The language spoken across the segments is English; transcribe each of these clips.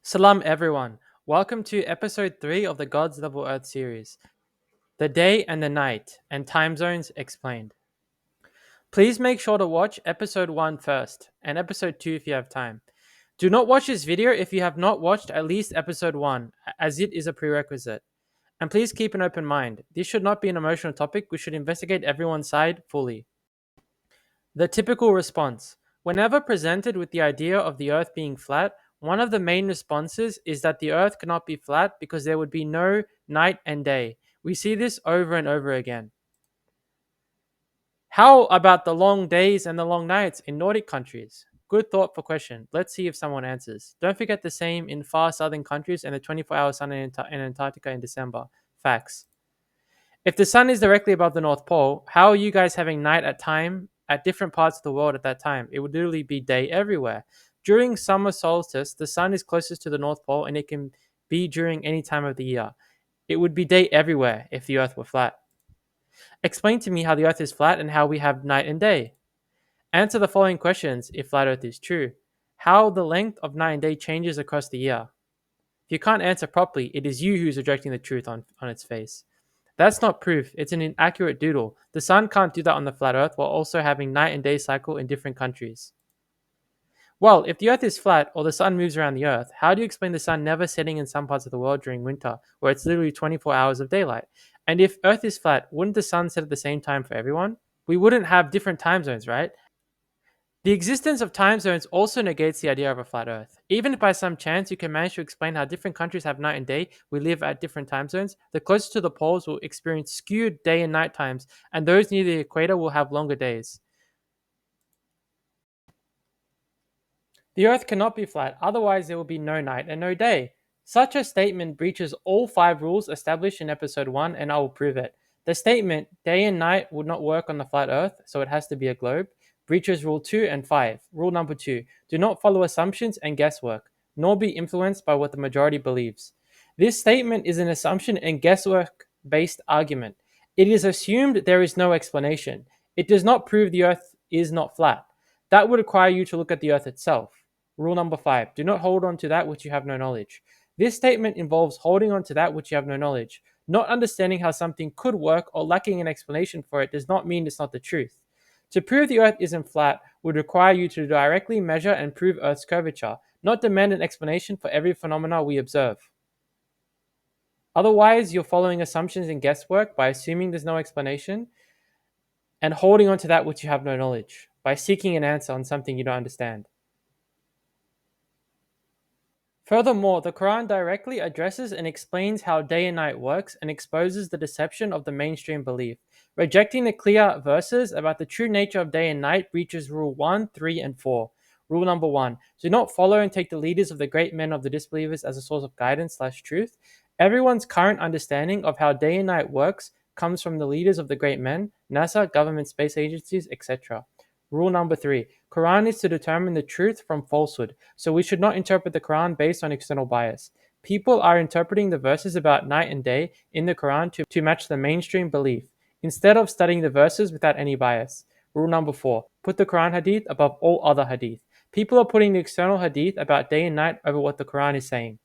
Salam everyone. Welcome to episode 3 of the God's Level Earth series, The Day and the Night and Time Zones Explained. Please make sure to watch episode 1 first and episode 2 if you have time. Do not watch this video if you have not watched at least episode 1, as it is a prerequisite. And please keep an open mind. This should not be an emotional topic. We should investigate everyone's side fully. The typical response. Whenever presented with the idea of the Earth being flat, one of the main responses is that the Earth cannot be flat because there would be no night and day. We see this over and over again. How about the long days and the long nights in Nordic countries? Good thought for question. Let's see if someone answers. Don't forget the same in far southern countries and the 24-hour sun in Antarctica in December. Facts. If the sun is directly above the North Pole, how are you guys having night at different parts of the world at that time? It would literally be day everywhere. During summer solstice, the sun is closest to the North Pole and it can be during any time of the year. It would be day everywhere if the Earth were flat. Explain to me how the Earth is flat and how we have night and day. Answer the following questions if flat Earth is true. How the length of night and day changes across the year. If you can't answer properly, it is you who's rejecting the truth on its face. That's not proof, it's an inaccurate doodle. The sun can't do that on the flat Earth while also having night and day cycle in different countries. Well, if the Earth is flat or the sun moves around the Earth, how do you explain the sun never setting in some parts of the world during winter, where it's literally 24 hours of daylight? And if Earth is flat, wouldn't the sun set at the same time for everyone? We wouldn't have different time zones, right? The existence of time zones also negates the idea of a flat Earth. Even if by some chance you can manage to explain how different countries have night and day, we live at different time zones, the closest to the poles will experience skewed day and night times, and those near the equator will have longer days. The Earth cannot be flat, otherwise there will be no night and no day. Such a statement breaches all 5 rules established in episode 1, and I will prove it. The statement, day and night would not work on the flat Earth, so it has to be a globe, breaches rule 2 and 5. Rule number 2, do not follow assumptions and guesswork, nor be influenced by what the majority believes. This statement is an assumption and guesswork based argument. It is assumed there is no explanation. It does not prove the Earth is not flat. That would require you to look at the Earth itself. Rule number 5, do not hold on to that which you have no knowledge. This statement involves holding on to that which you have no knowledge. Not understanding how something could work or lacking an explanation for it does not mean it's not the truth. To prove the Earth isn't flat would require you to directly measure and prove Earth's curvature, not demand an explanation for every phenomena we observe. Otherwise, you're following assumptions and guesswork by assuming there's no explanation and holding on to that which you have no knowledge, by seeking an answer on something you don't understand. Furthermore, the Quran directly addresses and explains how day and night works and exposes the deception of the mainstream belief. Rejecting the clear verses about the true nature of day and night breaches Rule 1, 3, and 4. Rule number 1, do not follow and take the leaders of the great men of the disbelievers as a source of guidance/truth. Everyone's current understanding of how day and night works comes from the leaders of the great men, NASA, government space agencies, etc. Rule number 3, Quran is to determine the truth from falsehood, so we should not interpret the Quran based on external bias. People are interpreting the verses about night and day in the Quran to match the mainstream belief, instead of studying the verses without any bias. Rule number 4, put the Quran hadith above all other hadith. People are putting the external hadith about day and night over what the Quran is saying.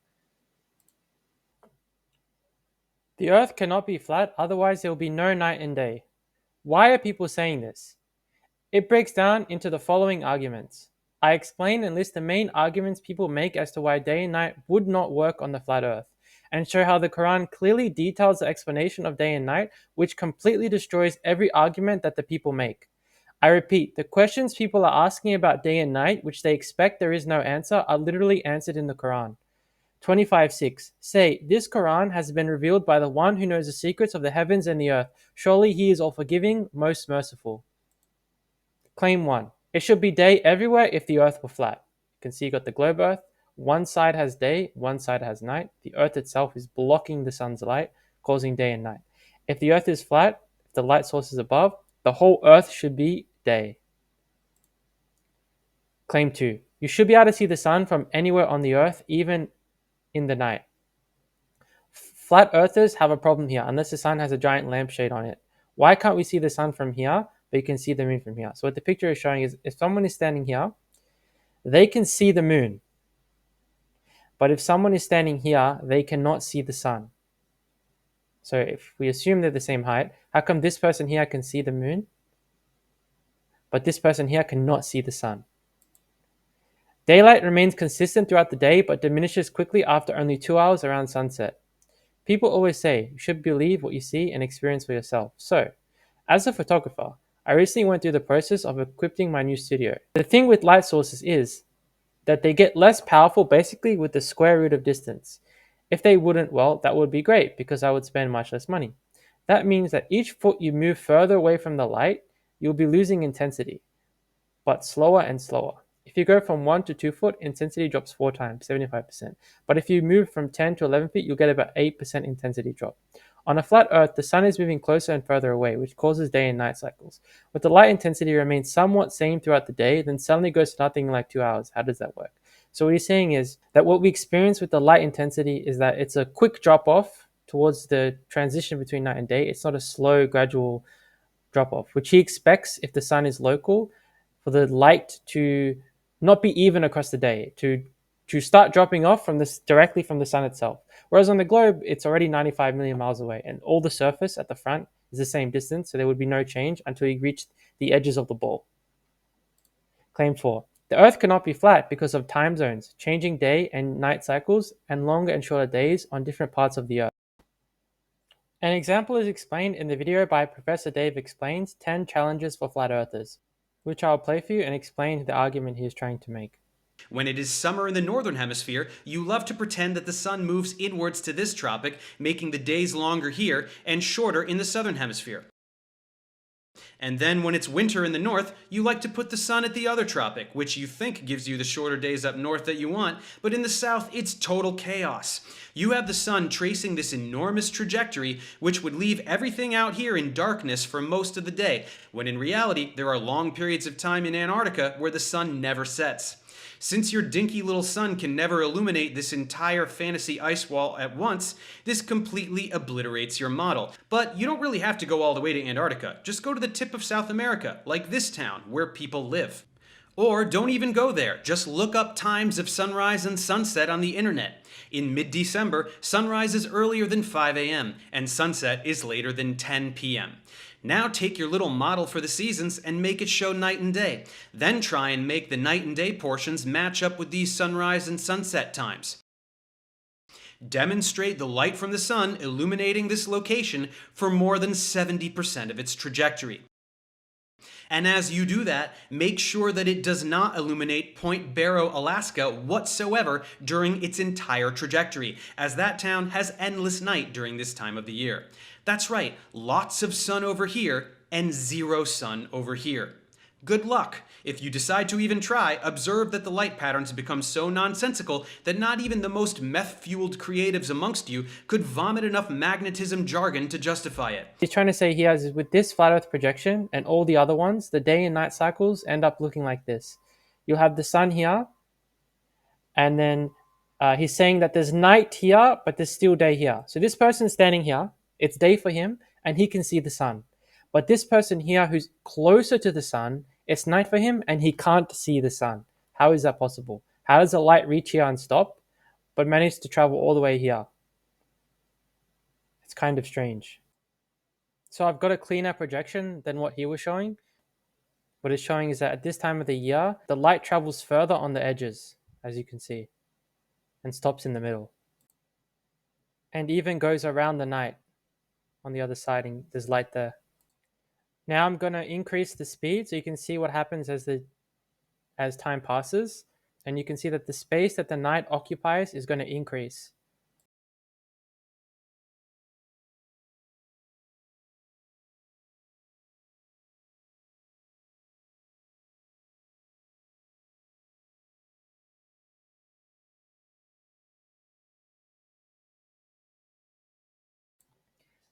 The earth cannot be flat, otherwise there will be no night and day. Why are people saying this? It breaks down into the following arguments. I explain and list the main arguments people make as to why day and night would not work on the flat earth, and show how the Quran clearly details the explanation of day and night, which completely destroys every argument that the people make. I repeat, the questions people are asking about day and night, which they expect there is no answer, are literally answered in the Quran. 25:6. Say, this Quran has been revealed by the one who knows the secrets of the heavens and the earth. Surely he is all forgiving, most merciful. Claim 1. It should be day everywhere if the earth were flat. You can see you got the globe earth. One side has day, one side has night. The earth itself is blocking the sun's light, causing day and night. If the earth is flat, if the light source is above, the whole earth should be day. Claim 2. You should be able to see the sun from anywhere on the earth, even in the night. Flat earthers have a problem here, unless the sun has a giant lampshade on it. Why can't we see the sun from here, but you can see the moon from here? So what the picture is showing is if someone is standing here, they can see the moon. But if someone is standing here, they cannot see the sun. So if we assume they're the same height, how come this person here can see the moon, but this person here cannot see the sun? Daylight remains consistent throughout the day, but diminishes quickly after only 2 hours around sunset. People always say you should believe what you see and experience for yourself. So, as a photographer, I recently went through the process of equipping my new studio. The thing with light sources is that they get less powerful basically with the square root of distance. If they wouldn't, well, that would be great because I would spend much less money. That means that each foot you move further away from the light, you'll be losing intensity, but slower and slower. If you go from 1 to 2 foot, intensity drops 4 times, 75%. But if you move from 10 to 11 feet, you'll get about 8% intensity drop. On a flat Earth, the sun is moving closer and further away, which causes day and night cycles. But the light intensity remains somewhat same throughout the day, then suddenly goes to nothing in like 2 hours. How does that work? So what he's saying is that what we experience with the light intensity is that it's a quick drop off towards the transition between night and day. It's not a slow, gradual drop off, which he expects if the sun is local for the light to not be even across the day, to start dropping off from this directly from the sun itself. Whereas on the globe, it's already 95 million miles away, and all the surface at the front is the same distance, so there would be no change until you reach the edges of the ball. Claim 4. The Earth cannot be flat because of time zones, changing day and night cycles, and longer and shorter days on different parts of the Earth. An example is explained in the video by Professor Dave Explains 10 Challenges for Flat Earthers, which I'll play for you and explain the argument he is trying to make. When it is summer in the northern hemisphere, you love to pretend that the sun moves inwards to this tropic, making the days longer here and shorter in the southern hemisphere. And then when it's winter in the north, you like to put the sun at the other tropic, which you think gives you the shorter days up north that you want, but in the south it's total chaos. You have the sun tracing this enormous trajectory, which would leave everything out here in darkness for most of the day, when in reality there are long periods of time in Antarctica where the sun never sets. Since your dinky little sun can never illuminate this entire fantasy ice wall at once, this completely obliterates your model. But you don't really have to go all the way to Antarctica. Just go to the tip of South America, like this town, where people live. Or don't even go there, just look up times of sunrise and sunset on the internet. In mid-December, sunrise is earlier than 5 a.m., and sunset is later than 10 p.m. Now take your little model for the seasons and make it show night and day. Then try and make the night and day portions match up with these sunrise and sunset times. Demonstrate the light from the sun illuminating this location for more than 70% of its trajectory. And as you do that, make sure that it does not illuminate Point Barrow, Alaska whatsoever during its entire trajectory, as that town has endless night during this time of the year. That's right, lots of sun over here and zero sun over here. Good luck. If you decide to even try, observe that the light patterns become so nonsensical that not even the most meth-fueled creatives amongst you could vomit enough magnetism jargon to justify it. He's trying to say here is with this flat Earth projection and all the other ones, the day and night cycles end up looking like this. You'll have the sun here, and then he's saying that there's night here, but there's still day here. So this person's standing here, it's day for him, and he can see the sun. But this person here who's closer to the sun, it's night for him, and he can't see the sun. How is that possible? How does the light reach here and stop, but manage to travel all the way here? It's kind of strange. So I've got a cleaner projection than what he was showing. What it's showing is that at this time of the year, the light travels further on the edges, as you can see, and stops in the middle. And even goes around the night on the other side, and there's light there. Now I'm going to increase the speed so you can see what happens as time passes. And you can see that the space that the night occupies is going to increase.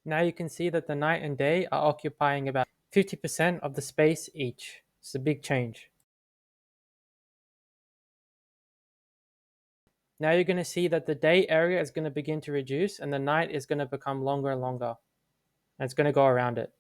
Now you can see that the night and day are occupying about 50% of the space each. It's a big change. Now you're going to see that the day area is going to begin to reduce and the night is going to become longer and longer. And it's going to go around it.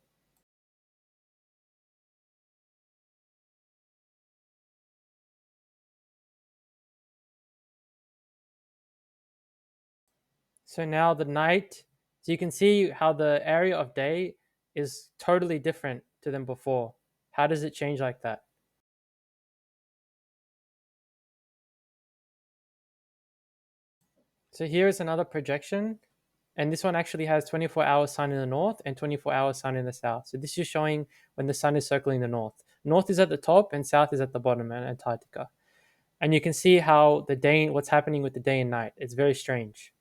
So now the night, so you can see how the area of day is totally different to than before. How does it change like that? So here is another projection, and this one actually has 24-hour sun in the north and 24-hour sun in the south. So this is showing when the sun is circling the north. North is at the top and south is at the bottom in Antarctica. And you can see how what's happening with the day and night. It's very strange.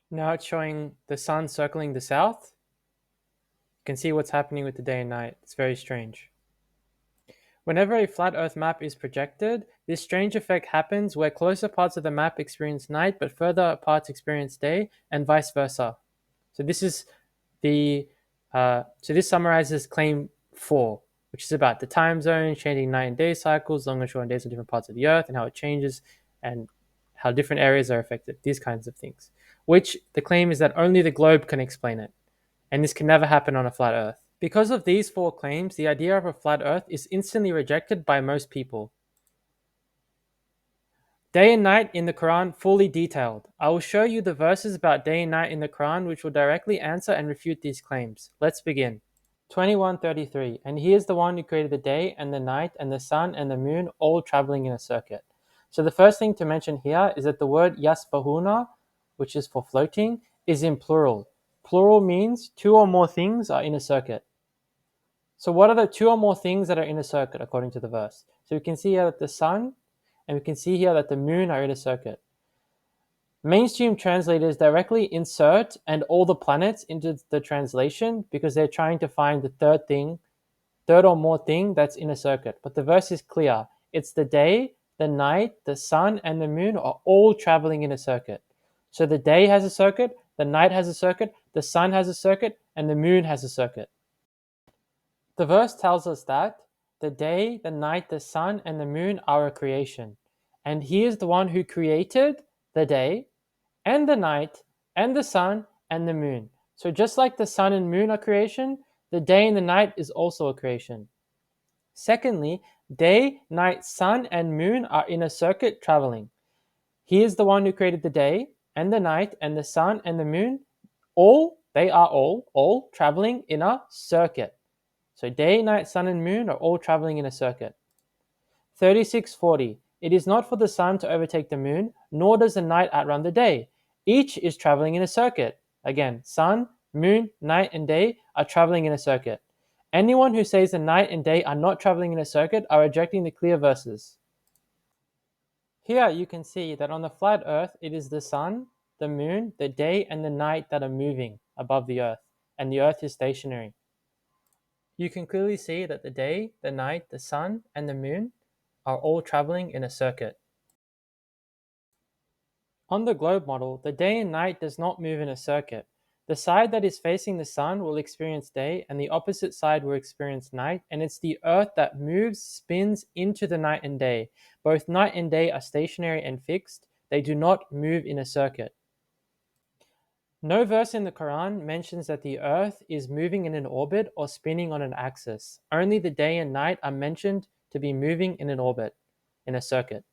Now it's showing the sun circling the south. You can see what's happening with the day and night. It's very strange. Whenever a flat Earth map is projected, this strange effect happens where closer parts of the map experience night but further parts experience day, and vice versa. So this is this summarizes claim 4, which is about the time zone, changing night and day cycles, long and short days on different parts of the Earth, and how it changes, and how different areas are affected. These kinds of things. Which the claim is that only the globe can explain it, and this can never happen on a flat Earth. Because of these 4 claims, the idea of a flat Earth is instantly rejected by most people. Day and night in the Quran fully detailed. I will show you the verses about day and night in the Quran which will directly answer and refute these claims. Let's begin. 21:33. And he is the one who created the day and the night and the sun and the moon, all traveling in a circuit. So the first thing to mention here is that the word yasbahuna, which is for floating, is in plural. Plural means 2 or more things are in a circuit. So what are the 2 or more things that are in a circuit according to the verse? So we can see here that the sun and we can see here that the moon are in a circuit. Mainstream translators directly insert and all the planets into the translation because they're trying to find the third or more thing that's in a circuit. But the verse is clear. It's the day, the night, the sun, and the moon are all traveling in a circuit. So the day has a circuit, the night has a circuit, the sun has a circuit, and the moon has a circuit. The verse tells us that the day, the night, the sun, and the moon are a creation. And he is the one who created the day and the night and the sun and the moon. So just like the sun and moon are creation, the day and the night is also a creation. Secondly, day, night, sun, and moon are in a circuit traveling. He is the one who created the day and the night and the sun and the moon. They are all traveling in a circuit. So day, night, sun, and moon are all traveling in a circuit. 36:40. It is not for the sun to overtake the moon, nor does the night outrun the day. Each is traveling in a circuit. Again, sun, moon, night, and day are traveling in a circuit. Anyone who says the night and day are not traveling in a circuit are rejecting the clear verses. Here you can see that on the flat Earth, it is the sun, the moon, the day, and the night that are moving above the Earth, and the Earth is stationary. You can clearly see that the day, the night, the sun, and the moon are all traveling in a circuit. On the globe model, the day and night does not move in a circuit. The side that is facing the sun will experience day, and the opposite side will experience night, and it's the Earth that moves, spins into the night and day. Both night and day are stationary and fixed. They do not move in a circuit. No verse in the Quran mentions that the Earth is moving in an orbit or spinning on an axis. Only the day and night are mentioned to be moving in an orbit, in a circuit.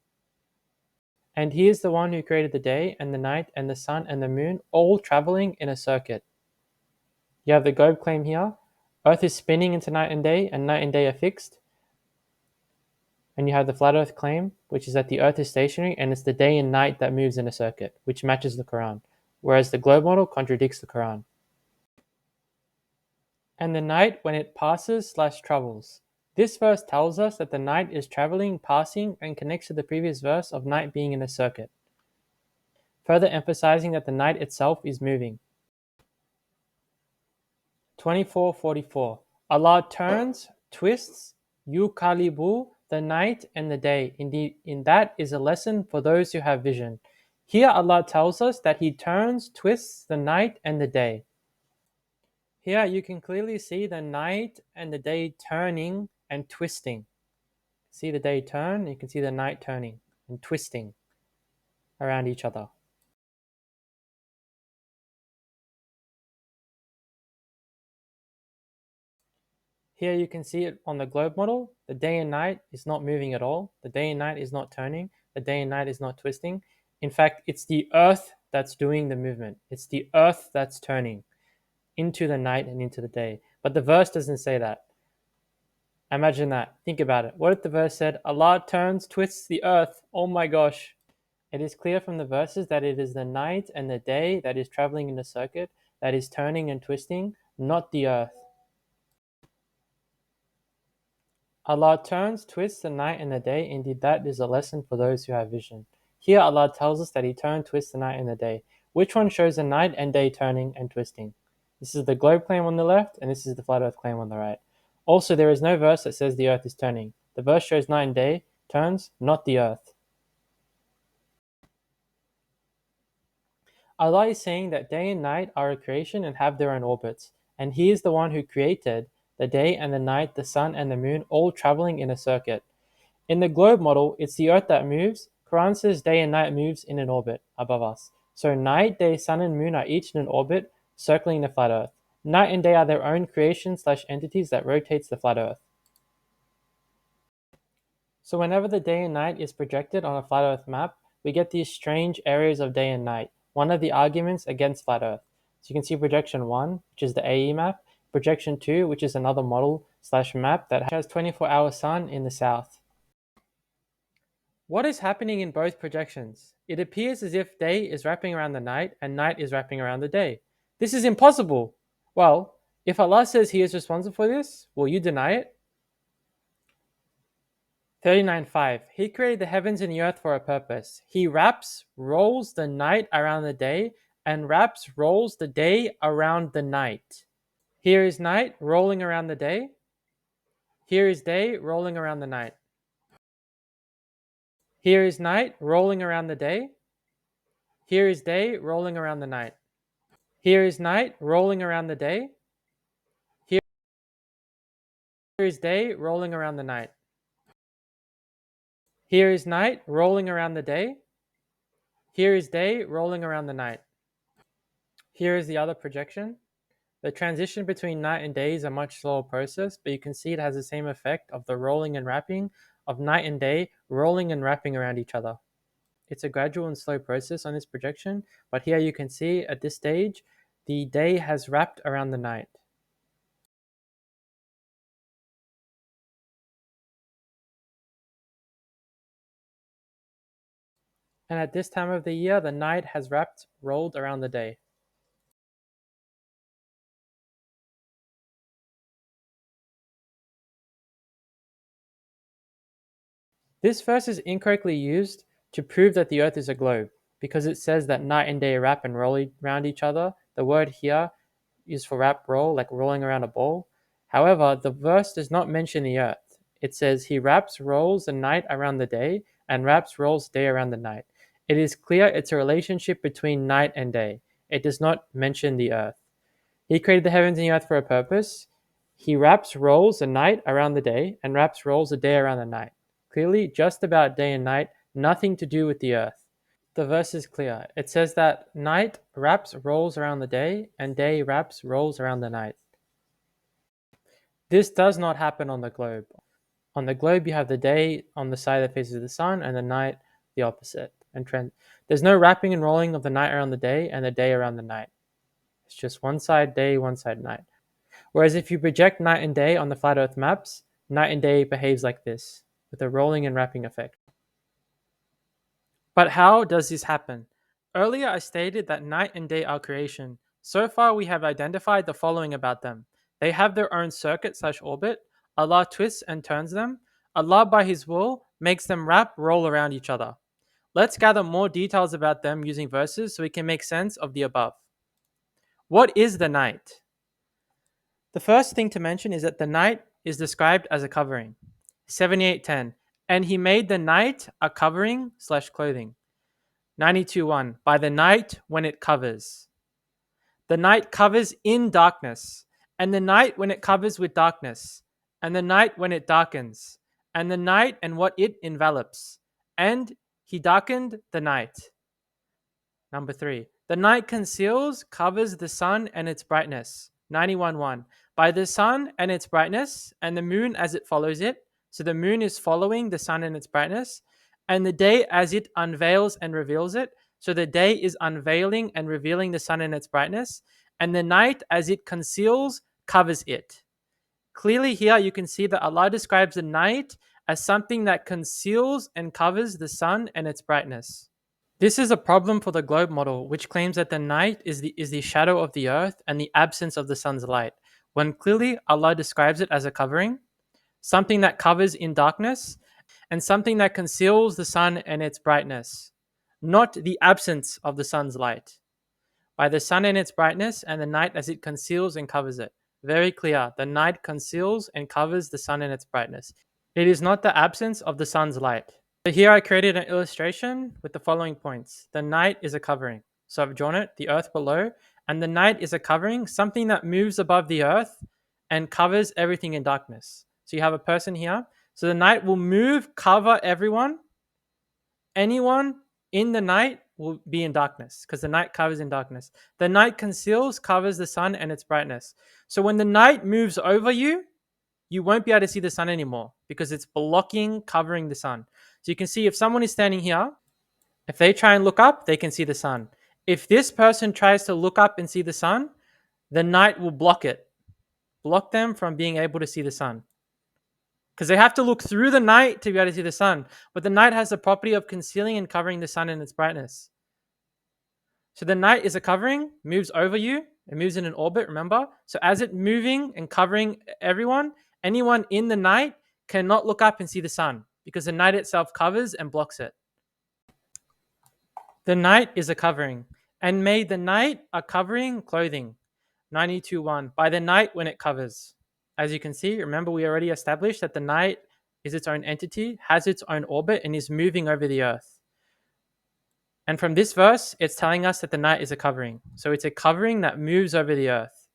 And he is the one who created the day and the night and the sun and the moon, all traveling in a circuit. You have the globe claim here. Earth is spinning into night and day are fixed. And you have the flat Earth claim, which is that the Earth is stationary and it's the day and night that moves in a circuit, which matches the Quran. Whereas the globe model contradicts the Quran. And the night when it passes/travels. This verse tells us that the night is traveling, passing, and connects to the previous verse of night being in a circuit, further emphasizing that the night itself is moving. 24:44. Allah turns, twists, yuqalibu, the night and the day. Indeed, in that is a lesson for those who have vision. Here Allah tells us that He turns, twists the night and the day. Here you can clearly see the night and the day turning and twisting. See the day turn, you can see the night turning and twisting around each other. Here you can see it on the globe model. The day and night is not moving at all. The day and night is not turning. The day and night is not twisting. In fact, it's the Earth that's doing the movement. It's the earth that's turning into the night and into the day. But the verse doesn't say that. Imagine that. Think about it. What if the verse said, Allah turns, twists the earth? Oh my gosh. It is clear from the verses that it is the night and the day that is traveling in a circuit, that is turning and twisting, not the earth. Allah turns, twists the night and the day. Indeed, that is a lesson for those who have vision. Here, Allah tells us that He turned, twists the night and the day. Which one shows the night and day turning and twisting? This is the globe claim on the left, and this is the flat earth claim on the right. Also, there is no verse that says the earth is turning. The verse shows night and day turns, not the earth. Allah is saying that day and night are a creation and have their own orbits, and He is the one who created the day and the night, the sun and the moon, all traveling in a circuit. In the globe model, it's the earth that moves. Quran says day and night moves in an orbit above us. So night, day, sun and moon are each in an orbit circling the flat earth. Night and day are their own creation/entities that rotates the flat earth. So whenever the day and night is projected on a flat earth map, we get these strange areas of day and night, one of the arguments against flat earth. So you can see projection 1, which is the AE map, projection 2, which is another model/map that has 24-hour sun in the south. What is happening in both projections? It appears as if day is wrapping around the night and night is wrapping around the day. This is impossible. Well, if Allah says He is responsible for this, will you deny it? 39.5. He created the heavens and the earth for a purpose. He wraps, rolls the night around the day, and wraps, rolls the day around the night. Here is night rolling around the day. Here is day rolling around the night. Here is night rolling around the day. Here is day rolling around the night. Here is night rolling around the day. Here is day rolling around the night. Here is night rolling around the day. Here is day rolling around the night. Here is the other projection. The transition between night and day is a much slower process, but you can see it has the same effect of the rolling and wrapping of night and day rolling and wrapping around each other. It's a gradual and slow process on this projection, but here you can see at this stage, the day has wrapped around the night. And at this time of the year, the night has wrapped, rolled around the day. This verse is incorrectly used to prove that the earth is a globe, because it says that night and day wrap and roll around each other. The word here is for wrap, roll, like rolling around a ball. However, the verse does not mention the earth. It says He wraps, rolls the night around the day, and wraps, rolls day around the night. It is clear it's a relationship between night and day. It does not mention the earth. He created the heavens and the earth for a purpose. He wraps, rolls the night around the day, and wraps, rolls the day around the night. Clearly, just about day and night, nothing to do with the earth. The verse is clear. It says that night wraps, rolls around the day, and day wraps, rolls around the night. This does not happen on the globe. On the globe, you have the day on the side that faces the sun, and the night the opposite. There's no wrapping and rolling of the night around the day and the day around the night. It's just one side day, one side night. Whereas if you project night and day on the flat earth maps, night and day behaves like this, with a rolling and wrapping effect. But how does this happen? Earlier I stated that night and day are creation. So far we have identified the following about them. They have their own circuit/orbit. Allah twists and turns them. Allah by His will makes them wrap, roll around each other. Let's gather more details about them using verses so we can make sense of the above. What is the night? The first thing to mention is that the night is described as a covering. 78:10. And He made the night a covering/clothing. 92:1. By the night when it covers. The night covers in darkness, and the night when it covers with darkness, and the night when it darkens, and the night and what it envelops. And He darkened the night. Number 3. The night conceals, covers the sun and its brightness. 91:1. By the sun and its brightness, and the moon as it follows it. So the moon is following the sun and its brightness, and the day as it unveils and reveals it. So the day is unveiling and revealing the sun in its brightness, and the night, as it conceals, covers it. Clearly here you can see that Allah describes the night as something that conceals and covers the sun and its brightness. This is a problem for the globe model, which claims that the night is the shadow of the earth and the absence of the sun's light, when clearly Allah describes it as a covering, something that covers in darkness, and something that conceals the sun and its brightness, not the absence of the sun's light. By the sun and its brightness, and the night as it conceals and covers it. Very clear. The night conceals and covers the sun and its brightness. It is not the absence of the sun's light. So here I created an illustration with the following points. The night is a covering. So I've drawn it, the earth below, and the night is a covering, something that moves above the earth and covers everything in darkness. So you have a person here. So the night will move, cover everyone. Anyone in the night will be in darkness because the night covers in darkness. The night conceals, covers the sun and its brightness. So when the night moves over you, you won't be able to see the sun anymore because it's blocking, covering the sun. So you can see if someone is standing here, if they try and look up, they can see the sun. If this person tries to look up and see the sun, the night will block it, block them from being able to see the sun. Because they have to look through the night to be able to see the sun. But the night has the property of concealing and covering the sun and its brightness. So the night is a covering, moves over you, it moves in an orbit, remember? So as it's moving and covering everyone, anyone in the night cannot look up and see the sun because the night itself covers and blocks it. The night is a covering, and made the night a covering clothing. 92.1. By the night when it covers. As you can see, remember we already established that the night is its own entity, has its own orbit, and is moving over the earth. And from this verse, it's telling us that the night is a covering. So it's a covering that moves over the earth.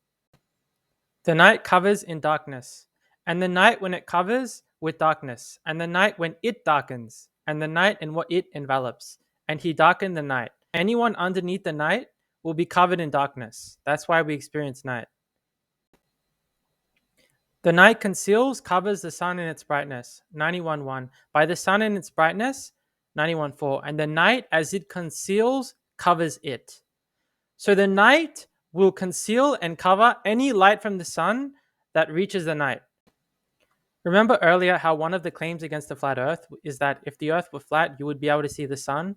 The night covers in darkness, and the night when it covers with darkness, and the night when it darkens, and the night and what it envelops. And he darkened the night. Anyone underneath the night will be covered in darkness. That's why we experience night. The night conceals, covers the sun in its brightness. 91.1. By the sun in its brightness. 91.4. And the night, as it conceals, covers it. So the night will conceal and cover any light from the sun that reaches the night. Remember earlier how one of the claims against the flat earth is that if the earth were flat, you would be able to see the sun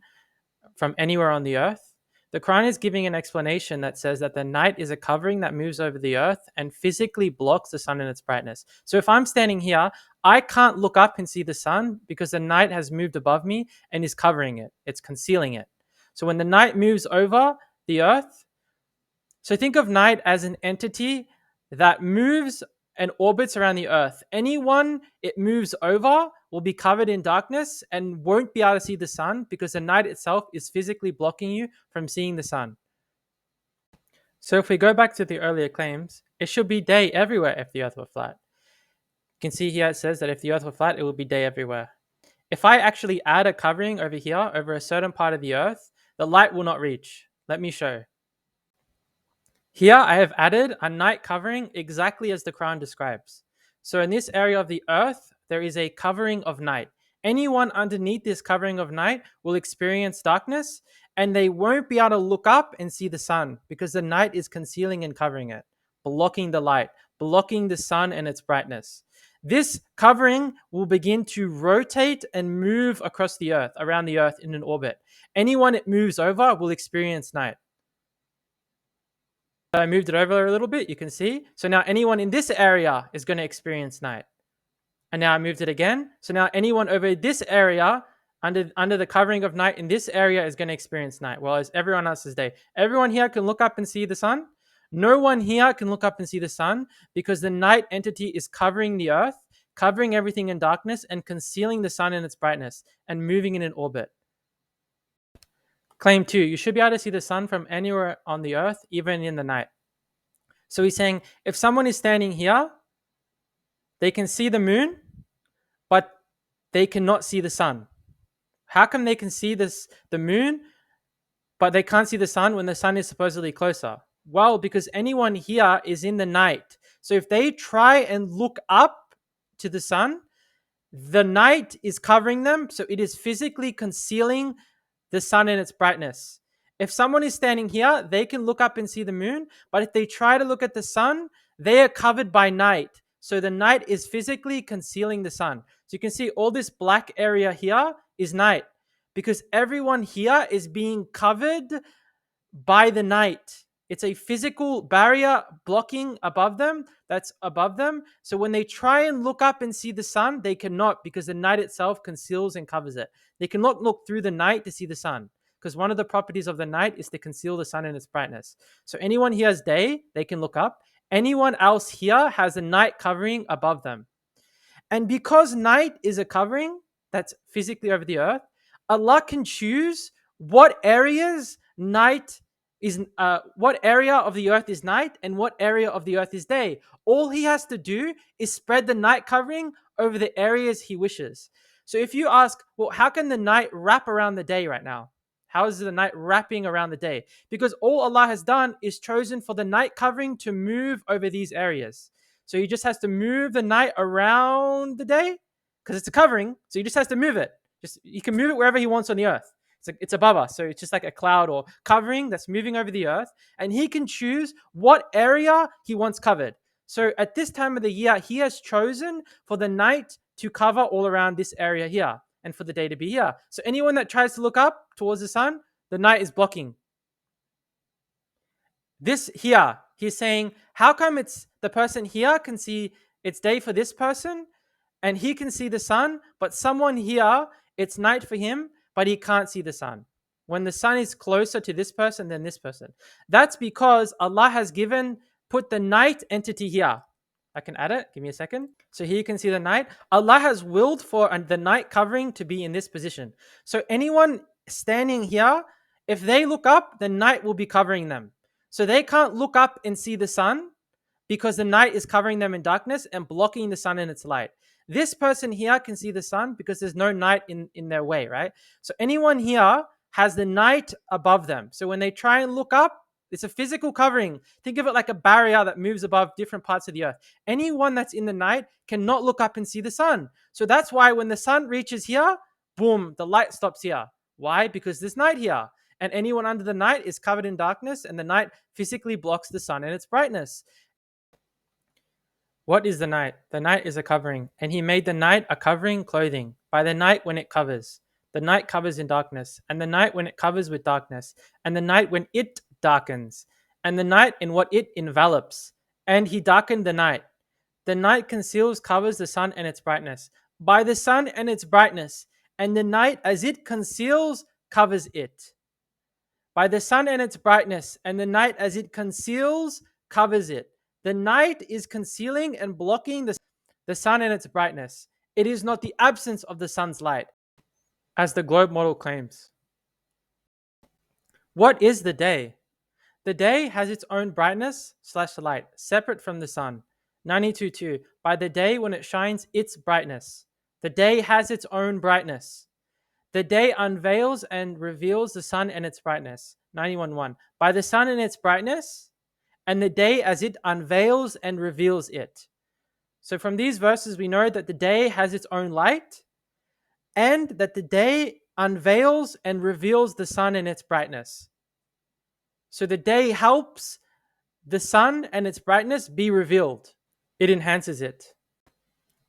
from anywhere on the earth? The Quran is giving an explanation that says that the night is a covering that moves over the earth and physically blocks the sun in its brightness. So if I'm standing here, I can't look up and see the sun because the night has moved above me and is covering it. It's concealing it. So when the night moves over the earth, so think of night as an entity that moves and orbits around the earth. Anyone it moves over will be covered in darkness and won't be able to see the sun because the night itself is physically blocking you from seeing the sun. So if we go back to the earlier claims, it should be day everywhere if the earth were flat. You can see here it says that if the earth were flat, it would be day everywhere. If I actually add a covering over here, over a certain part of the earth, the light will not reach. Let me show. Here I have added a night covering exactly as the Quran describes. So in this area of the earth, there is a covering of night. Anyone underneath this covering of night will experience darkness and they won't be able to look up and see the sun because the night is concealing and covering it, blocking the light, blocking the sun and its brightness. This covering will begin to rotate and move across the earth, around the earth in an orbit. Anyone it moves over will experience night. I moved it over a little bit, you can see. So now anyone in this area is going to experience night. And now I moved it again. So now anyone over this area, under the covering of night in this area is going to experience night, whereas everyone else is day. Everyone here can look up and see the sun. No one here can look up and see the sun because the night entity is covering the earth, covering everything in darkness and concealing the sun in its brightness and moving in an orbit. Claim 2, you should be able to see the sun from anywhere on the earth, even in the night. So he's saying if someone is standing here, they can see the moon, but they cannot see the sun. How come they can see the moon, but they can't see the sun when the sun is supposedly closer? Well, because anyone here is in the night. So if they try and look up to the sun, the night is covering them, so it is physically concealing the sun and its brightness. If someone is standing here, they can look up and see the moon, but if they try to look at the sun, they are covered by night. So the night is physically concealing the sun. So you can see all this black area here is night because everyone here is being covered by the night. It's a physical barrier blocking above them, that's above them. So when they try and look up and see the sun, they cannot because the night itself conceals and covers it. They cannot look through the night to see the sun because one of the properties of the night is to conceal the sun and its brightness. So anyone here has day, they can look up. Anyone else here has a night covering above them. And because night is a covering that's physically over the earth, Allah can choose what areas night is, what area of the earth is night and what area of the earth is day. All he has to do is spread the night covering over the areas he wishes. So if you ask, well, how can the night wrap around the day right now? How is the night wrapping around the day? Because all Allah has done is chosen for the night covering to move over these areas. So he just has to move the night around the day because it's a covering. So he just has to move it. Just he can move it wherever he wants on the earth. It's above us. So it's just like a cloud or covering that's moving over the earth. And he can choose what area he wants covered. So at this time of the year, he has chosen for the night to cover all around this area here and for the day to be here. So anyone that tries to look up towards the sun, the night is blocking. This here, he's saying, how come it's the person here can see it's day for this person and he can see the sun, but someone here, it's night for him, but he can't see the sun. When the sun is closer to this person than this person. That's because Allah has put the night entity here. I can add it. Give me a second. So here you can see the night. Allah has willed for the night covering to be in this position. So anyone standing here, if they look up, the night will be covering them. So they can't look up and see the sun because the night is covering them in darkness and blocking the sun in its light. This person here can see the sun because there's no night in their way, right? So anyone here has the night above them. So when they try and look up, it's a physical covering. Think of it like a barrier that moves above different parts of the earth. Anyone that's in the night cannot look up and see the sun. So that's why when the sun reaches here, boom, the light stops here. Why? Because there's night here. And anyone under the night is covered in darkness, and the night physically blocks the sun and its brightness. What is the night? The night is a covering, and he made the night a covering clothing. By the night when it covers, the night covers in darkness, and the night when it covers with darkness, and the night when it darkens, and the night in what it envelops. And he darkened the night. The night conceals, covers the sun and its brightness. By the sun and its brightness, and the night as it conceals, covers it. By the sun and its brightness, and the night as it conceals, covers it. The night is concealing and blocking the sun and its brightness. It is not the absence of the sun's light, as the globe model claims. What is the day? The day has its own brightness / light, separate from the sun. 92.2. By the day when it shines its brightness. The day has its own brightness. The day unveils and reveals the sun and its brightness. 91.1. By the sun and its brightness, and the day as it unveils and reveals it. So from these verses, we know that the day has its own light, and that the day unveils and reveals the sun and its brightness. So the day helps the sun and its brightness be revealed. It enhances it.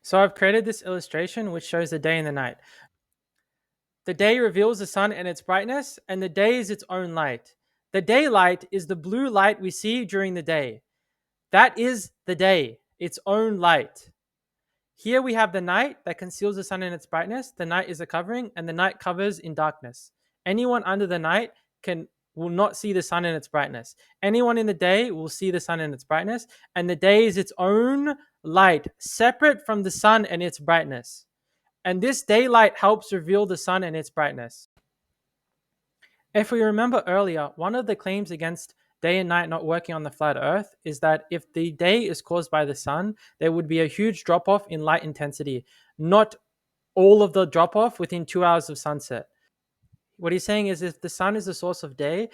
So I've created this illustration which shows the day and the night. The day reveals the sun and its brightness, and the day is its own light. The daylight is the blue light we see during the day. That is the day, its own light. Here we have the night that conceals the sun and its brightness. The night is a covering, and the night covers in darkness. Anyone under the night will not see the sun and its brightness. Anyone in the day will see the sun and its brightness, and the day is its own light, separate from the sun and its brightness. And this daylight helps reveal the sun and its brightness. If we remember earlier, one of the claims against day and night not working on the flat earth is that if the day is caused by the sun, there would be a huge drop-off in light intensity, not all of the drop-off within 2 hours of sunset. What he's saying is if the sun is the source of day,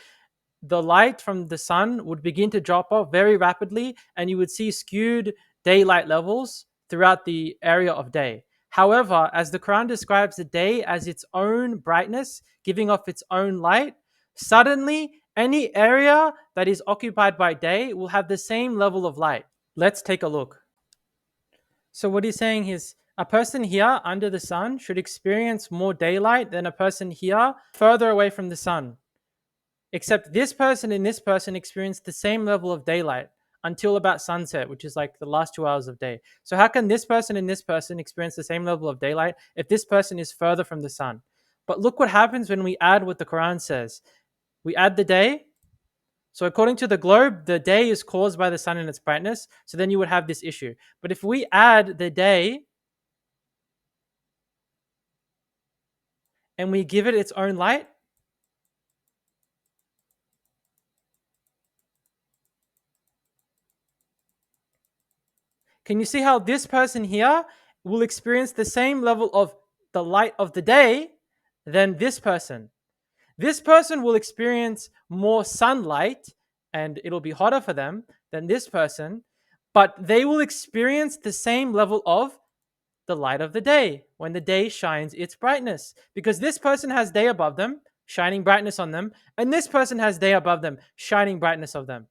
the light from the sun would begin to drop off very rapidly, and you would see skewed daylight levels throughout the area of day. However, as the Quran describes the day as its own brightness, giving off its own light, suddenly any area that is occupied by day will have the same level of light. Let's take a look. So what he's saying is a person here under the sun should experience more daylight than a person here further away from the sun. Except this person and this person experience the same level of daylight until about sunset, which is like the last 2 hours of day. So how can this person and this person experience the same level of daylight if this person is further from the sun? But look what happens when we add what the Quran says. We add the day. So according to the globe, the day is caused by the sun and its brightness. So then you would have this issue. But if we add the day and we give it its own light, can you see how this person here will experience the same level of the light of the day than this person? This person will experience more sunlight and it'll be hotter for them than this person, but they will experience the same level of the light of the day when the day shines its brightness. Because this person has day above them, shining brightness on them, and this person has day above them, shining brightness of them.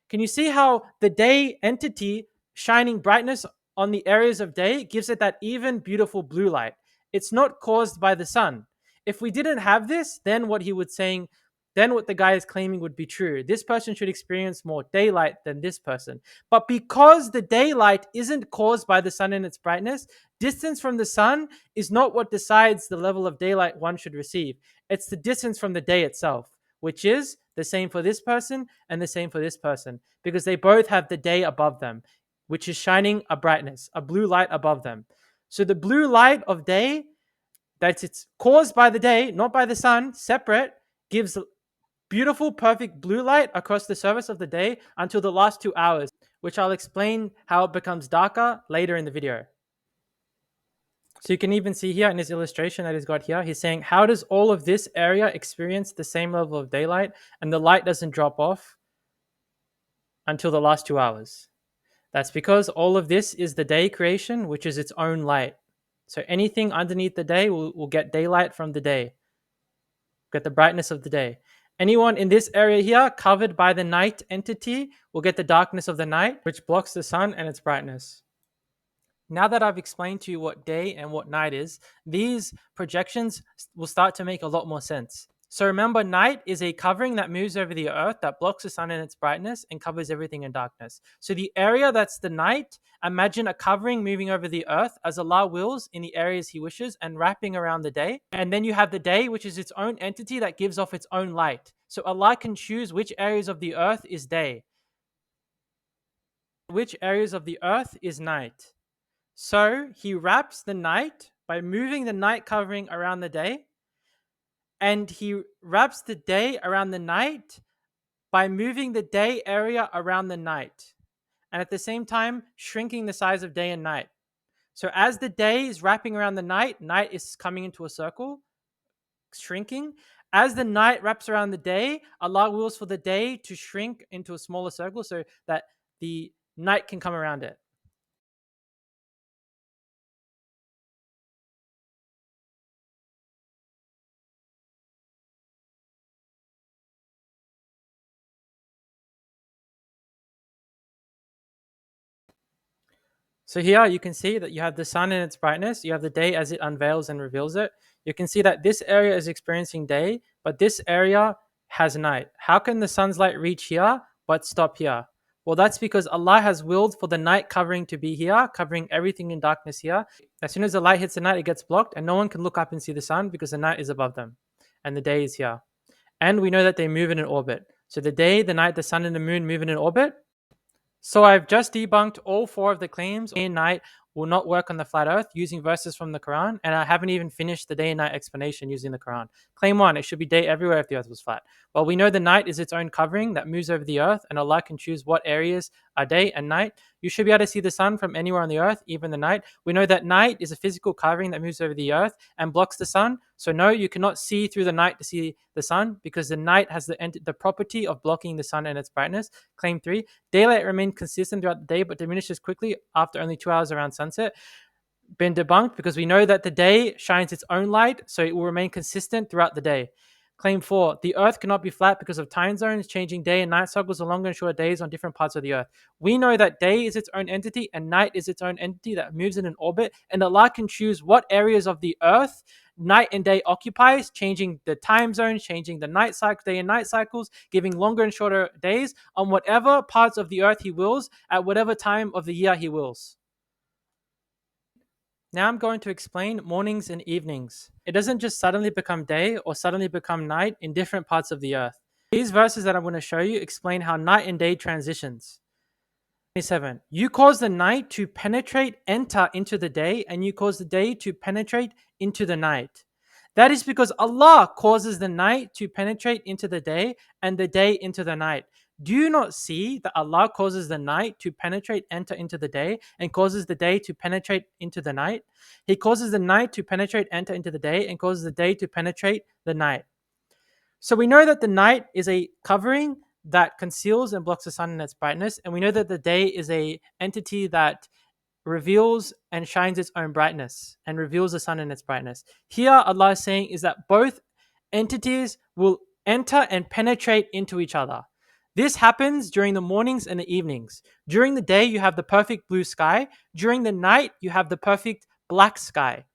Can you see how the day entity shining brightness on the areas of day gives it that even beautiful blue light? It's not caused by the sun. If we didn't have this, then what he was saying, then what the guy is claiming would be true. This person should experience more daylight than this person. But because the daylight isn't caused by the sun and its brightness, distance from the sun is not what decides the level of daylight one should receive. It's the distance from the day itself, which is the same for this person and the same for this person, because they both have the day above them, which is shining a brightness, a blue light above them. So the blue light of day, that it's caused by the day, not by the sun, separate, gives beautiful, perfect blue light across the surface of the day until the last 2 hours, which I'll explain how it becomes darker later in the video. So you can even see here in his illustration that he's got here, he's saying, how does all of this area experience the same level of daylight and the light doesn't drop off until the last 2 hours? That's because all of this is the day creation, which is its own light. So anything underneath the day will get daylight from the day, get the brightness of the day. Anyone in this area here covered by the night entity will get the darkness of the night, which blocks the sun and its brightness. Now that I've explained to you what day and what night is, these projections will start to make a lot more sense. So remember, night is a covering that moves over the earth that blocks the sun and its brightness and covers everything in darkness. So the area that's the night, imagine a covering moving over the earth as Allah wills in the areas He wishes and wrapping around the day. And then you have the day, which is its own entity that gives off its own light. So Allah can choose which areas of the earth is day, which areas of the earth is night. So He wraps the night by moving the night covering around the day, and He wraps the day around the night by moving the day area around the night, and at the same time shrinking the size of day and night. So as the day is wrapping around the night, night is coming into a circle, shrinking. As the night wraps around the day, Allah wills for the day to shrink into a smaller circle so that the night can come around it. So here you can see that you have the sun and its brightness, you have the day as it unveils and reveals it. You can see that this area is experiencing day, but this area has night. How can the sun's light reach here but stop here? Well, that's because Allah has willed for the night covering to be here, covering everything in darkness here. As soon as the light hits the night, it gets blocked, and no one can look up and see the sun because the night is above them and the day is here. And we know that they move in an orbit. So the day, the night, the sun, and the moon move in an orbit. So I've just debunked all four of the claims. Day and night will not work on the flat earth using verses from the Quran, and I haven't even finished the day and night explanation using the Quran. Claim 1, it should be day everywhere if the earth was flat. Well, we know the night is its own covering that moves over the earth, and Allah can choose what areas are day and night. You should be able to see the sun from anywhere on the earth, even the night. We know that night is a physical covering that moves over the earth and blocks the sun. So no, you cannot see through the night to see the sun because the night has the property of blocking the sun and its brightness. Claim 3, daylight remains consistent throughout the day but diminishes quickly after only 2 hours around sunset. been debunked because we know that the day shines its own light, so it will remain consistent throughout the day. Claim 4, the Earth cannot be flat because of time zones, changing day and night cycles, or longer and shorter days on different parts of the Earth. We know that day is its own entity and night is its own entity that moves in an orbit, and Allah can choose what areas of the Earth night and day occupies, changing the time zones, changing the night cycle, day and night cycles, giving longer and shorter days on whatever parts of the Earth He wills at whatever time of the year He wills. Now I'm going to explain mornings and evenings. It doesn't just suddenly become day or suddenly become night in different parts of the earth. These verses that I'm going to show you explain how night and day transitions. 27. You cause the night to penetrate, enter into the day, and you cause the day to penetrate into the night. That is because Allah causes the night to penetrate into the day and the day into the night. Do you not see that Allah causes the night to penetrate, enter into the day, and causes the day to penetrate into the night? He causes the night to penetrate, enter into the day, and causes the day to penetrate the night. So we know that the night is a covering that conceals and blocks the sun and its brightness, and we know that the day is a entity that reveals and shines its own brightness and reveals the sun and its brightness. Here, Allah is saying is that both entities will enter and penetrate into each other. This happens during the mornings and the evenings. During the day, you have the perfect blue sky. During the night, you have the perfect black sky.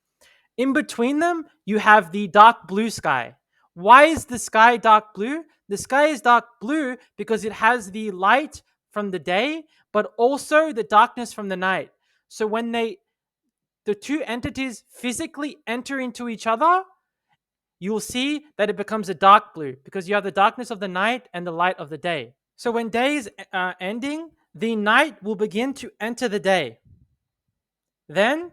In between them, you have the dark blue sky. Why is the sky dark blue? The sky is dark blue because it has the light from the day, but also the darkness from the night. So when the two entities physically enter into each other, you will see that it becomes a dark blue because you have the darkness of the night and the light of the day. So when day is ending, the night will begin to enter the day. Then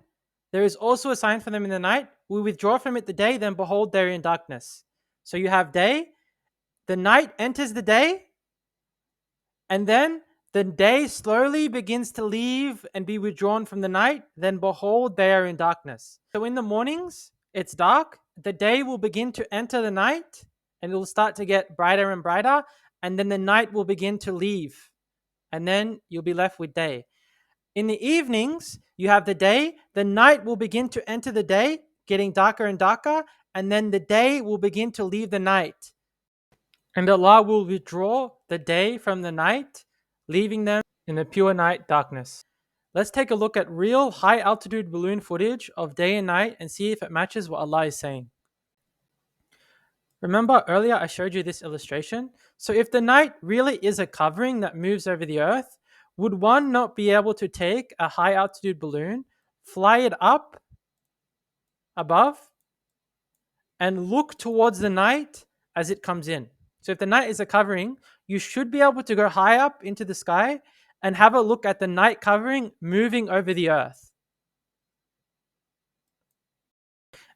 there is also a sign for them in the night. We withdraw from it the day, then behold, they're in darkness. So you have day, the night enters the day, and then the day slowly begins to leave and be withdrawn from the night, then behold, they are in darkness. So in the mornings, it's dark. The day will begin to enter the night, and it will start to get brighter and brighter, and then the night will begin to leave, and then you'll be left with day. In the evenings, you have the day, the night will begin to enter the day, getting darker and darker, and then the day will begin to leave the night. And Allah will withdraw the day from the night, leaving them in the pure night darkness. Let's take a look at real high altitude balloon footage of day and night and see if it matches what Allah is saying. Remember earlier I showed you this illustration? So if the night really is a covering that moves over the earth, would one not be able to take a high altitude balloon, fly it up above, and look towards the night as it comes in? So if the night is a covering, you should be able to go high up into the sky and have a look at the night covering moving over the earth.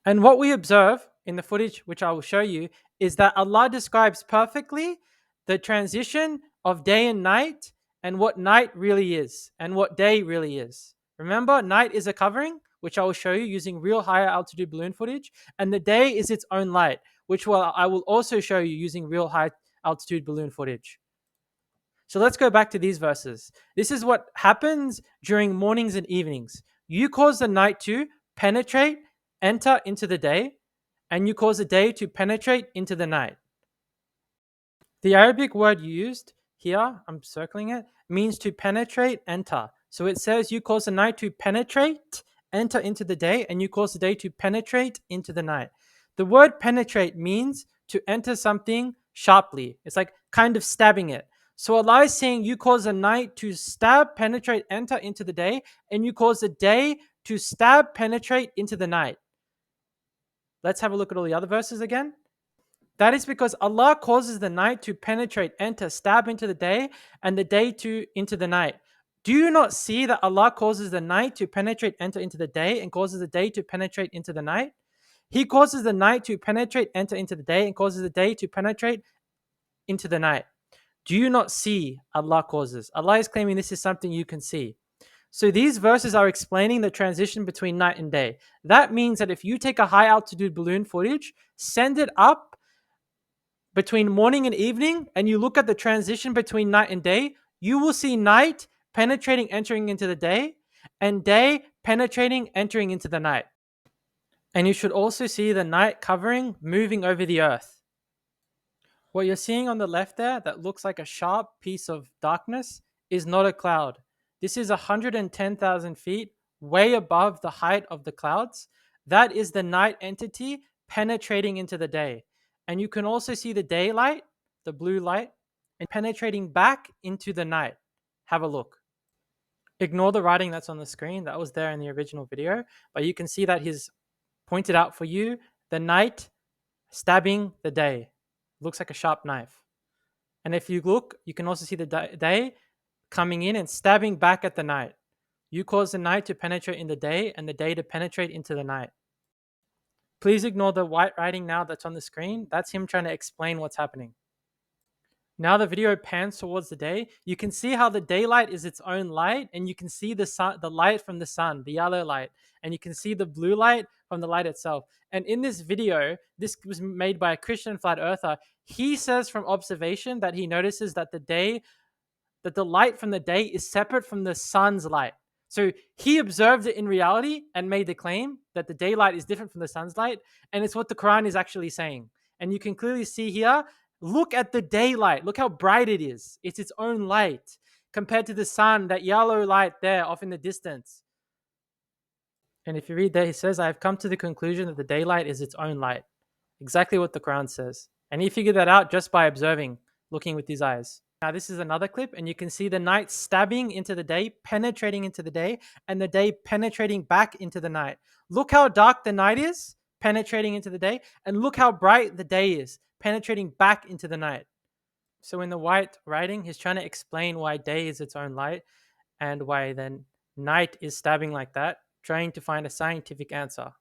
And what we observe in the footage, which I will show you, is that Allah describes perfectly the transition of day and night and what night really is and what day really is. Remember, night is a covering, which I will show you using real higher altitude balloon footage, and the day is its own light, which I will also show you using real high altitude balloon footage. So let's go back to these verses. This is what happens during mornings and evenings. You cause the night to penetrate, enter into the day, and you cause the day to penetrate into the night. The Arabic word used here, I'm circling it, means to penetrate, enter. So it says you cause the night to penetrate, enter into the day, and you cause the day to penetrate into the night. The word penetrate means to enter something sharply. It's like kind of stabbing it. So Allah is saying you cause the night to stab, penetrate, enter into the day, and you cause the day to stab, penetrate into the night. Let's have a look at all the other verses again. That is because Allah causes the night to penetrate, enter, stab into the day, and the day to into the night. Do you not see that Allah causes the night to penetrate, enter into the day, and causes the day to penetrate into the night? He causes the night to penetrate, enter into the day, and causes the day to penetrate into the night. Do you not see Allah causes? Allah is claiming this is something you can see. So these verses are explaining the transition between night and day. That means that if you take a high altitude balloon footage, send it up between morning and evening, and you look at the transition between night and day, you will see night penetrating, entering into the day, and day penetrating, entering into the night. And you should also see the night covering moving over the earth. What you're seeing on the left there that looks like a sharp piece of darkness is not a cloud. This is 110,000 feet, way above the height of the clouds. That is the night entity penetrating into the day. And you can also see the daylight, the blue light, and penetrating back into the night. Have a look. Ignore the writing that's on the screen. That was there in the original video. But you can see that he's pointed out for you the night stabbing the day. Looks like a sharp knife. And if you look, you can also see the day coming in and stabbing back at the night. You cause the night to penetrate in the day and the day to penetrate into the night. Please ignore the white writing now that's on the screen. That's him trying to explain what's happening. Now the video pans towards the day. You can see how the daylight is its own light, and you can see the sun, the light from the sun, the yellow light, and you can see the blue light from the light itself. And in this video, this was made by a Christian flat earther. He says from observation that he notices that the light from the day is separate from the sun's light. So he observed it in reality and made the claim that the daylight is different from the sun's light, and it's what the Quran is actually saying. And you can clearly see here, look at the daylight. Look how bright it is. It's its own light compared to the sun, that yellow light there off in the distance. And if you read there, he says, I have come to the conclusion that the daylight is its own light. Exactly what the Quran says. And he figured that out just by observing, looking with his eyes. Now, this is another clip, and you can see the night stabbing into the day, penetrating into the day, and the day penetrating back into the night. Look how dark the night is, penetrating into the day, and look how bright the day is, penetrating back into the night. So in the white writing, he's trying to explain why day is its own light and why then night is stabbing like that, trying to find a scientific answer.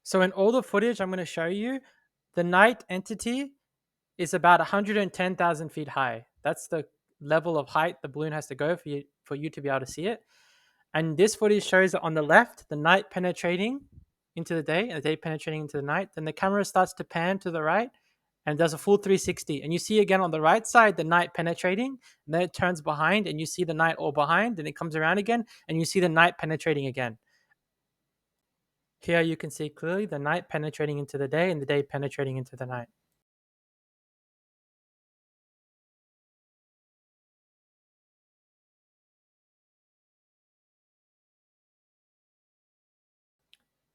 So in all the footage I'm going to show you, the night entity is about 110,000 feet high. That's the level of height the balloon has to go for you to be able to see it. And this footage shows that on the left, the night penetrating into the day and the day penetrating into the night. Then the camera starts to pan to the right and does a full 360. And you see again on the right side, the night penetrating. And then it turns behind and you see the night all behind. And it comes around again and you see the night penetrating again. Here you can see clearly the night penetrating into the day and the day penetrating into the night.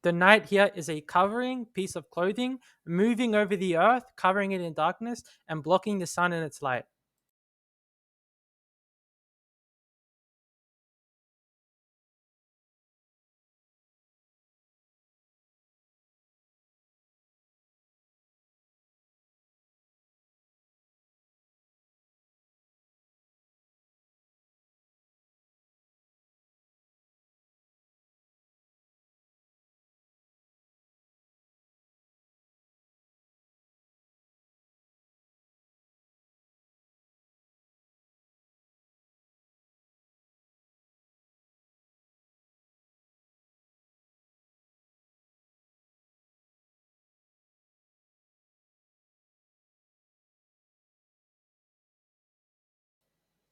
The night here is a covering piece of clothing moving over the earth, covering it in darkness and blocking the sun and its light.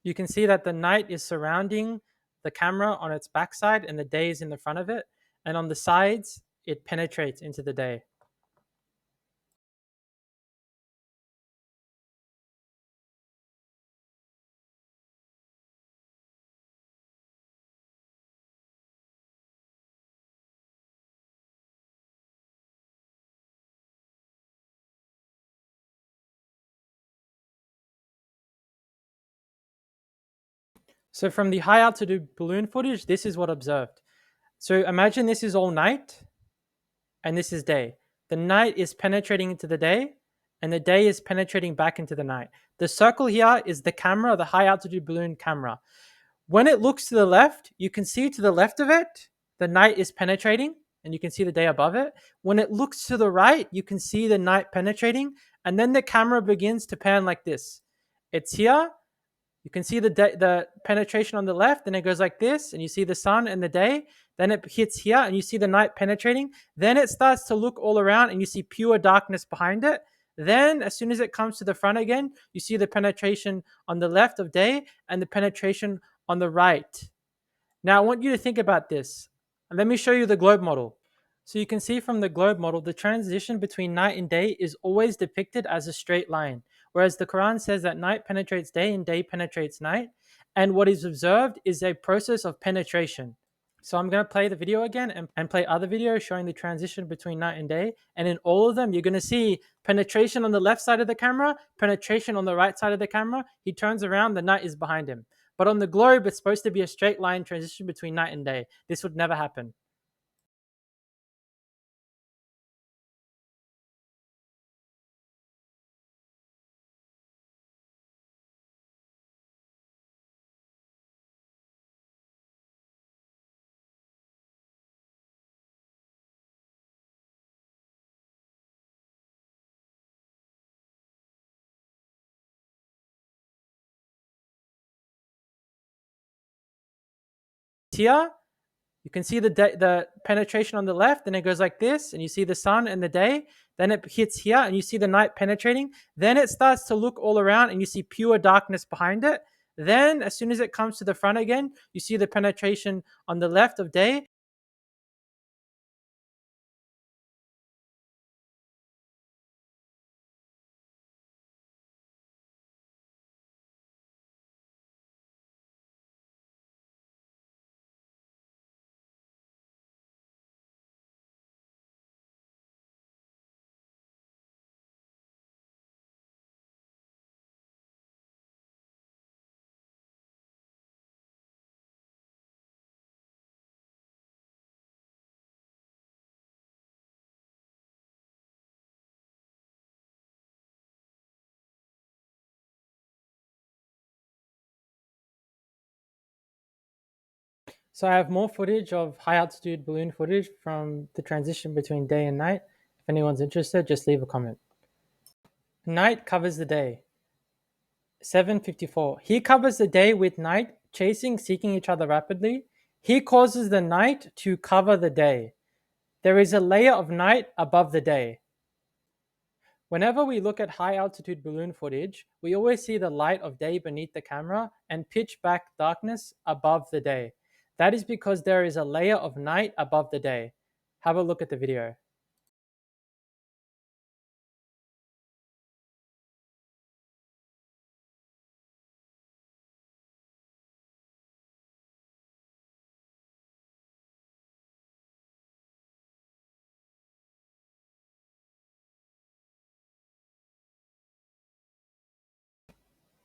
You can see that the night is surrounding the camera on its backside and the day is in the front of it. And on the sides, it penetrates into the day. So from the high altitude balloon footage, this is what observed. So imagine this is all night and this is day. The night is penetrating into the day and the day is penetrating back into the night. The circle here is the camera, the high altitude balloon camera. When it looks to the left, you can see to the left of it, the night is penetrating and you can see the day above it. When it looks to the right, you can see the night penetrating, and then the camera begins to pan like this. It's here. You can see the penetration on the left, and it goes like this, and you see the sun and the day. Then it hits here, and you see the night penetrating. Then it starts to look all around, and you see pure darkness behind it. Then, as soon as it comes to the front again, you see the penetration on the left of day and the penetration on the right. Now, I want you to think about this. Let me show you the globe model. So you can see from the globe model, the transition between night and day is always depicted as a straight line, whereas the Quran says that night penetrates day and day penetrates night. And what is observed is a process of penetration. So I'm going to play the video again and play other videos showing the transition between night and day. And in all of them, you're going to see penetration on the left side of the camera, penetration on the right side of the camera. He turns around, the night is behind him. But on the globe, it's supposed to be a straight line transition between night and day. This would never happen. Here, you can see the penetration on the left, and it goes like this, and you see the sun and the day. Then it hits here, and you see the night penetrating. Then it starts to look all around, and you see pure darkness behind it. Then, as soon as it comes to the front again, you see the penetration on the left of day. So I have more footage of high altitude balloon footage from the transition between day and night. If anyone's interested, just leave a comment. Night covers the day. 7:54. He covers the day with night, chasing, seeking each other rapidly. He causes the night to cover the day. There is a layer of night above the day. Whenever we look at high altitude balloon footage, we always see the light of day beneath the camera and pitch black darkness above the day. That is because there is a layer of night above the day. Have a look at the video.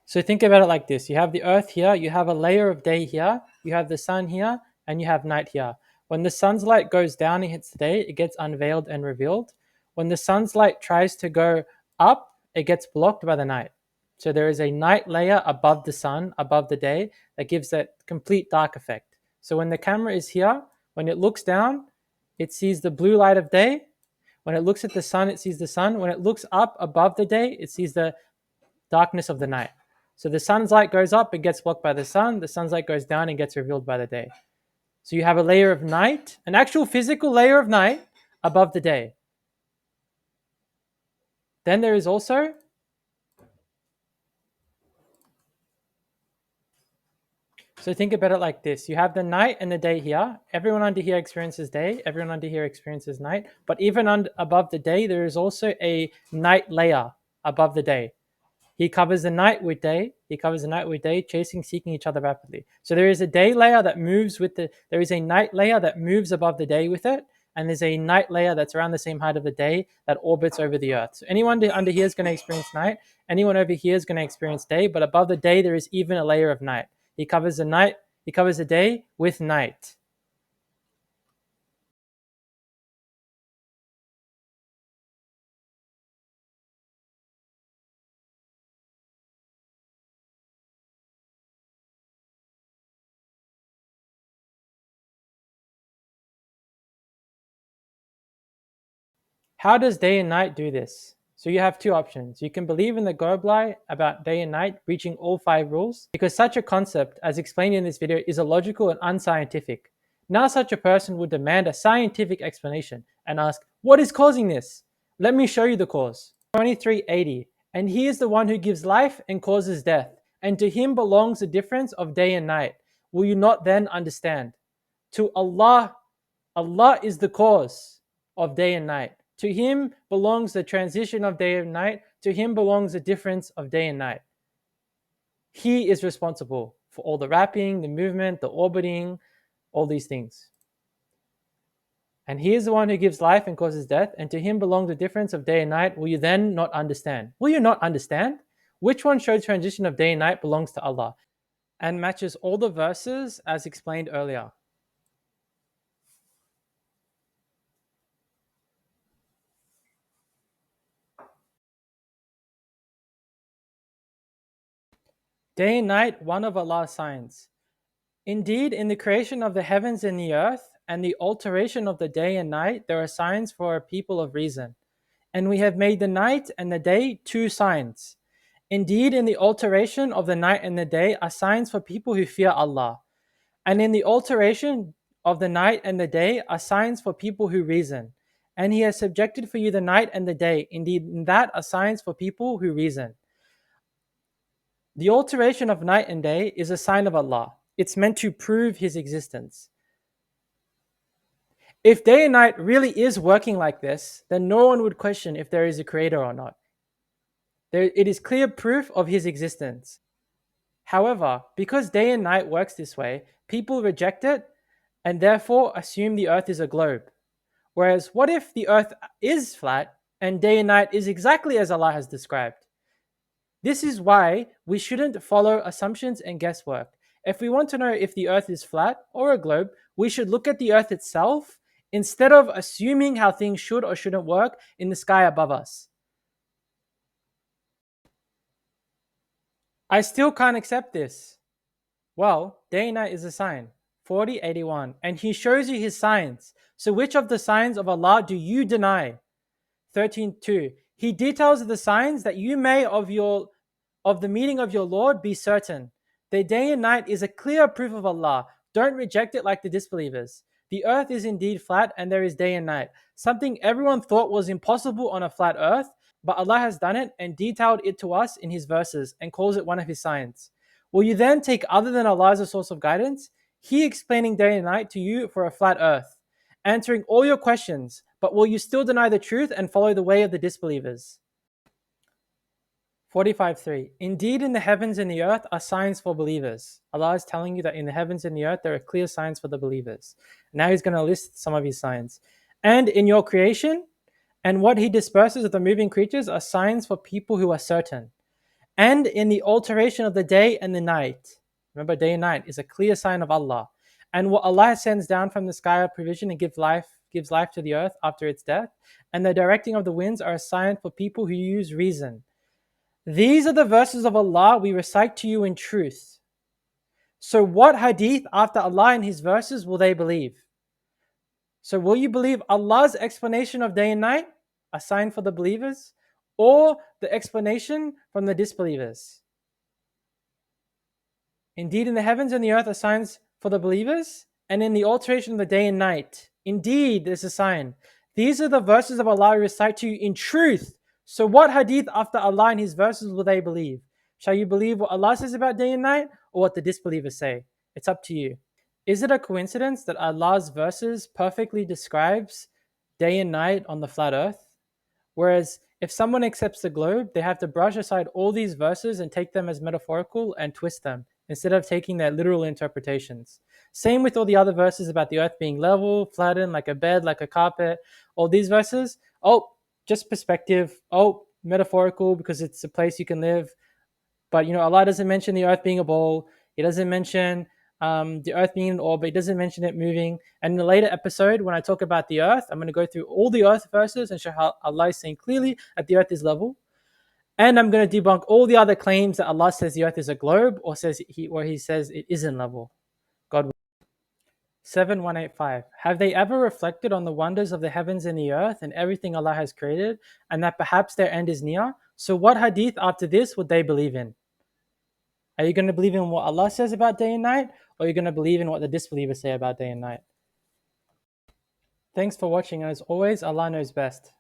So think about it like this. You have the earth here, you have a layer of day here, you have the sun here, and you have night here. When the sun's light goes down and hits the day, it gets unveiled and revealed. When the sun's light tries to go up, it gets blocked by the night. So there is a night layer above the sun, above the day, that gives that complete dark effect. So when the camera is here, when it looks down, it sees the blue light of day. When it looks at the sun, it sees the sun. When it looks up above the day, it sees the darkness of the night. So the sun's light goes up, it gets blocked by the sun. The sun's light goes down and gets revealed by the day. So you have a layer of night, an actual physical layer of night above the day. Then there is also so think about it like this. You have the night and the day here. Everyone under here experiences day. Everyone under here experiences night. But even above the day, there is also a night layer above the day. He covers the night with day. He covers the night with day, chasing, seeking each other rapidly. So there is a day layer that moves with there is a night layer that moves above the day with it. And there's a night layer that's around the same height of the day that orbits over the earth. So anyone under here is going to experience night. Anyone over here is going to experience day. But above the day, there is even a layer of night. He covers the night. He covers the day with night. How does day and night do this? So you have two options. You can believe in the globe lie about day and night reaching all 5 rules, because such a concept, as explained in this video, is illogical and unscientific. Now such a person would demand a scientific explanation and ask, what is causing this? Let me show you the cause. 2380. And he is the one who gives life and causes death, and to him belongs the difference of day and night. Will you not then understand? To Allah, Allah is the cause of day and night. To him belongs the transition of day and night. To him belongs the difference of day and night. He is responsible for all the wrapping, the movement, the orbiting, all these things. And he is the one who gives life and causes death, and to him belongs the difference of day and night. Will you then not understand? Will you not understand? Which one shows transition of day and night belongs to Allah and matches all the verses as explained earlier? Day and night, one of Allah's signs. Indeed, in the creation of the heavens and the earth, and the alteration of the day and night, there are signs for a people of reason. And we have made the night and the day 2 signs. Indeed, in the alteration of the night and the day are signs for people who fear Allah. And in the alteration of the night and the day are signs for people who reason. And He has subjected for you the night and the day. Indeed, in that are signs for people who reason. The alteration of night and day is a sign of Allah. It's meant to prove His existence. If day and night really is working like this, then no one would question if there is a creator or not. It is clear proof of His existence. However, because day and night works this way, people reject it and therefore assume the earth is a globe. Whereas, what if the earth is flat and day and night is exactly as Allah has described? This is why we shouldn't follow assumptions and guesswork. If we want to know if the earth is flat or a globe, we should look at the earth itself instead of assuming how things should or shouldn't work in the sky above us. I still can't accept this. Well, day and night is a sign. 4081. And He shows you His signs. So which of the signs of Allah do you deny? 13.2. He details the signs that you may of the meaning of your Lord be certain. The day and night is a clear proof of Allah. Don't reject it like the disbelievers. The earth is indeed flat and there is day and night. Something everyone thought was impossible on a flat earth, but Allah has done it and detailed it to us in His verses and calls it one of His signs. Will you then take other than Allah as a source of guidance? He explaining day and night to you for a flat earth, answering all your questions, but will you still deny the truth and follow the way of the disbelievers? 45.3. Indeed, in the heavens and the earth are signs for believers. Allah is telling you that in the heavens and the earth there are clear signs for the believers. Now He's going to list some of His signs. And in your creation and what He disperses of the moving creatures are signs for people who are certain. And in the alteration of the day and the night. Remember, day and night is a clear sign of Allah. And what Allah sends down from the sky of provision and gives life to the earth after its death. And the directing of the winds are a sign for people who use reason. These are the verses of Allah we recite to you in truth. So what hadith after Allah and His verses will they believe? So will you believe Allah's explanation of day and night, a sign for the believers, or the explanation from the disbelievers? Indeed, in the heavens and the earth are signs for the believers, and in the alteration of the day and night, indeed, there's a sign. These are the verses of Allah we recite to you in truth. So what hadith after Allah and His verses will they believe? Shall you believe what Allah says about day and night, or what the disbelievers say? It's up to you. Is it a coincidence that Allah's verses perfectly describes day and night on the flat earth? Whereas if someone accepts the globe, they have to brush aside all these verses and take them as metaphorical and twist them instead of taking their literal interpretations. Same with all the other verses about the earth being level, flattened, like a bed, like a carpet. All these verses, just perspective. Metaphorical because it's a place you can live. But Allah doesn't mention the earth being a ball. He doesn't mention the earth being an orb. He doesn't mention it moving. And in a later episode, when I talk about the earth, I'm going to go through all the earth verses and show how Allah is saying clearly that the earth is level. And I'm going to debunk all the other claims that Allah says the earth is a globe or He says it isn't level. God. 7185. Have they ever reflected on the wonders of the heavens and the earth and everything Allah has created, and that perhaps their end is near? So, what hadith after this would they believe in? Are you going to believe in what Allah says about day and night, or are you going to believe in what the disbelievers say about day and night? Thanks for watching, and as always, Allah knows best.